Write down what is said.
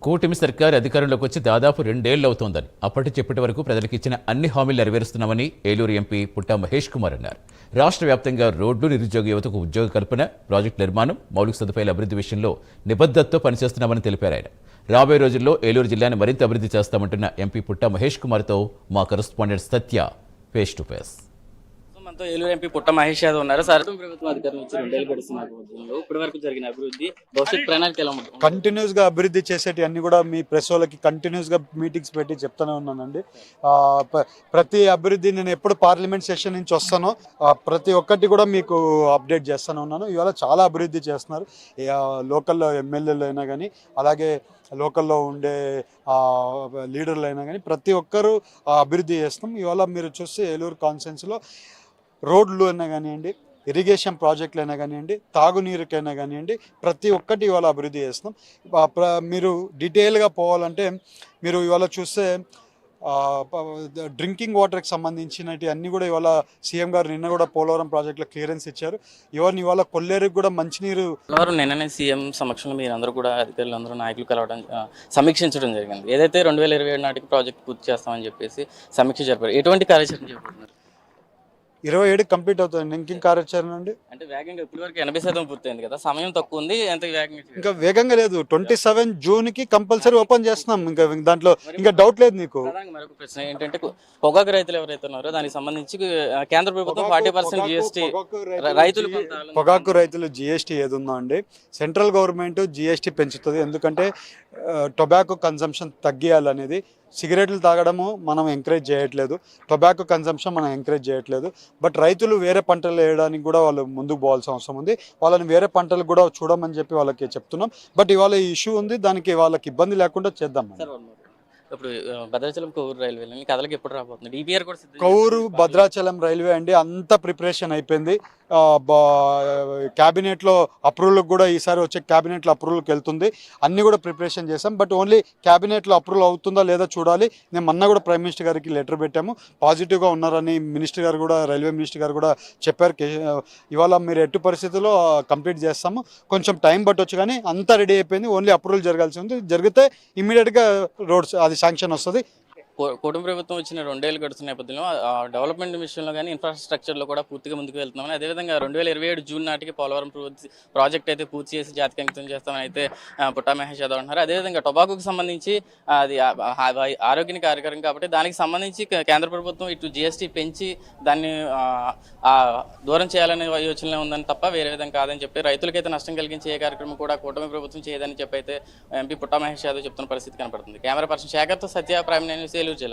కూటమి సర్కార్ అధికారంలోకి వచ్చి దాదాపు 2 ఏళ్లు అవుతోందని అప్పటి చెప్పటి వరకు ప్రజలకు ఇచ్చిన అన్ని హామీలు నెరవేరుస్తున్నామని ఏలూరు ఎంపీ పుట్టా మహేష్ కుమార్ అన్నారు. రాష్ట్ర వ్యాప్తంగా రోడ్లు, నిరుద్యోగ యువతకు ఉద్యోగ కల్పన, ప్రాజెక్టు నిర్మాణం, మౌలిక సదుపాయాల అభివృద్ధి విషయంలో నిబద్ధతతో పనిచేస్తున్నామని తెలిపారు ఆయన. రాబోయే రోజుల్లో ఏలూరు జిల్లాను మరింత అభివృద్ధి చేస్తామంటున్న ఎంపీ పుట్టా మహేష్ కుమార్తో మా correspondent Satya face to face. మనతో ఏలూరు ఎంపీ పుట్ట మహేష్ యాదవ్ ఉన్నారు. సార్, ప్రభుత్వం అధికారం వచ్చి 2 ఏళ్ళు గడుస్తున్న నేపథ్యంలో ఇప్పటి వరకు జరిగిన అభివృద్ధి, భవిష్యత్ ప్రణాళిక ఎలా ఉంటుంది? కంటిన్యూస్ గా అభివృద్ధి చేసేటి అన్ని కూడా మీ ప్రెస్ వాళ్ళకి కంటిన్యూస్ గా మీటింగ్స్ పెట్టి చెప్తానే ఉన్నానండి. ప్రతి అభివృద్ధి నేను ఎప్పుడు పార్లమెంట్ సెషన్ నుంచి వస్తానో ప్రతి ఒక్కటి కూడా మీకు అప్డేట్ చేస్తూనే ఉన్నాను. ఇవాళ చాలా అభివృద్ధి చేస్తున్నారు. లోకల్లో ఎమ్మెల్యేలు అయినా కానీ, అలాగే లోకల్లో ఉండే లీడర్లు అయినా కానీ ప్రతి ఒక్కరూ అభివృద్ధి చేస్తాం. ఇవాళ మీరు చూస్తే ఏలూరు కాన్స్టిట్యున్సీలో రోడ్లు అయినా కానివ్వండి, ఇరిగేషన్ ప్రాజెక్టులు అయినా కానివ్వండి, తాగునీరుకైనా కానివ్వండి, ప్రతి ఒక్కటి ఇవాళ అభివృద్ధి చేస్తున్నాం. మీరు డీటెయిల్గా పోవాలంటే మీరు ఇవాళ చూస్తే డ్రింకింగ్ వాటర్కి సంబంధించినవి అన్నీ కూడా ఇవాళ సీఎం గారు నిన్న కూడా పోలవరం ప్రాజెక్టులో క్లియరెన్స్ ఇచ్చారు. ఇవాళ కొల్లేరుకి కూడా మంచినీరు నిన్ననే సీఎం సమక్షంలో మీరు అందరూ కూడా అధికారులు అందరూ నాయకులు కలవడం, సమీక్షించడం జరిగింది. ఏదైతే 2027 నాటికి ప్రాజెక్ట్ పూర్తి చేస్తామని చెప్పేసి సమీక్ష జరిపారు. ఎటువంటి కార్యాచరణ చేపడుతున్నారు? 27 కంప్లీట్ అవుతుంది. ఇంకేం కార్యాచరణ అండి? అంటే వేగంగా ఇప్పటి వరకు 80% పూర్తయింది కదా, సమయం తక్కువ ఉంది. ఎంత వేగంగా? ఇంకా వేగంగా లేదు. 27 జూన్కి కంపల్సరీ ఓపెన్ చేస్తున్నాం. ఇంకా దాంట్లో ఇంకా డౌట్ లేదు నీకు. మరొక ప్రశ్న ఏంటంటే, పొగాకు రైతులు ఎవరైతే ఉన్నారో దానికి సంబంధించి కేంద్ర ప్రభుత్వం 40% GST రైతులు, పొగాకు రైతులు GST ఏది ఉందో అండి, సెంట్రల్ గవర్నమెంట్ GST పెంచుతుంది. ఎందుకంటే టొబాకో కన్సంప్షన్ తగ్గియాలనేది. సిగరెట్లు తాగడము మనం ఎంకరేజ్ చేయట్లేదు, టొబాకో కన్సంప్షన్ మనం ఎంకరేజ్ చేయట్లేదు. బట్ రైతులు వేరే పంటలు వేయడానికి కూడా వాళ్ళు ముందుకు పోవాల్సిన అవసరం ఉంది. వాళ్ళని వేరే పంటలు కూడా చూడమని చెప్పి వాళ్ళకి చెప్తున్నాం. బట్ ఇవాళ ఈ ఇష్యూ ఉంది, దానికి వాళ్ళకి ఇబ్బంది లేకుండా చేద్దాం. ఇప్పుడు భద్రాచలం కొవ్వూరు రైల్వే కథలకు ఎప్పుడు రాబోతుంది? DPR కూడా కొవ్వూరు భద్రాచలం రైల్వే అండి అంతా ప్రిపరేషన్ అయిపోయింది. క్యాబినెట్లో అప్రూవల్కి కూడా ఈసారి వచ్చే క్యాబినెట్లో అప్రూవల్కి వెళ్తుంది. అన్నీ కూడా ప్రిపరేషన్ చేసాం. బట్ ఓన్లీ క్యాబినెట్లో అప్రూవల్ అవుతుందా లేదా చూడాలి. నేను మొన్న కూడా ప్రైమ్ మినిస్టర్ గారికి లెటర్ పెట్టాము, పాజిటివ్గా ఉన్నారని మినిస్టర్ గారు కూడా, రైల్వే మినిస్టర్ గారు కూడా చెప్పారు. ఇవాళ మీరు ఎట్టి పరిస్థితుల్లో కంప్లీట్ చేస్తాము. కొంచెం టైం పట్టొచ్చు కానీ అంతా రెడీ అయిపోయింది. ఓన్లీ అప్రూవల్ జరగాల్సి ఉంది. జరిగితే ఇమ్మీడియట్గా రోడ్స్ అది శాంక్షన్ వస్తుంది. కుటుంబ ప్రభుత్వం వచ్చిన 2 ఏళ్ళు గడుస్తున్న నేపథ్యంలో డెవలప్మెంట్ విషయంలో కానీ, ఇన్ఫ్రాస్ట్రక్చర్లో కూడా పూర్తిగా ముందుకు వెళ్తున్నామని, అదేవిధంగా 2027 జూన్ నాటికి పోలవరం ప్రాజెక్ట్ అయితే పూర్తి చేసి జాతికి అంకితం చేస్తామని అయితే పుట్టా మహేష్ యాదవ్ అంటున్నారు. అదేవిధంగా టొబాకోకి సంబంధించి అది ఆరోగ్యానికి హానికరం కాబట్టి దానికి సంబంధించి కేంద్ర ప్రభుత్వం ఇటు GST పెంచి దాన్ని దూరం చేయాలనే యోచనలో ఉందని తప్ప వేరే విధంగా కాదని చెప్పి, రైతులకైతే నష్టం కలిగించే ఏ కార్యక్రమం కూడా కూటమి ప్రభుత్వం చేయదని చెప్పి అయితే ఎంపీ పుట్టా మహేష్ యాదవ్ చెప్తున్న పరిస్థితి కనపడుతుంది. కెమెరా పర్సన్ శేఖర్తో సత్య, ప్రైమ్ న్యూస్, ఏలూరు జిల్లా.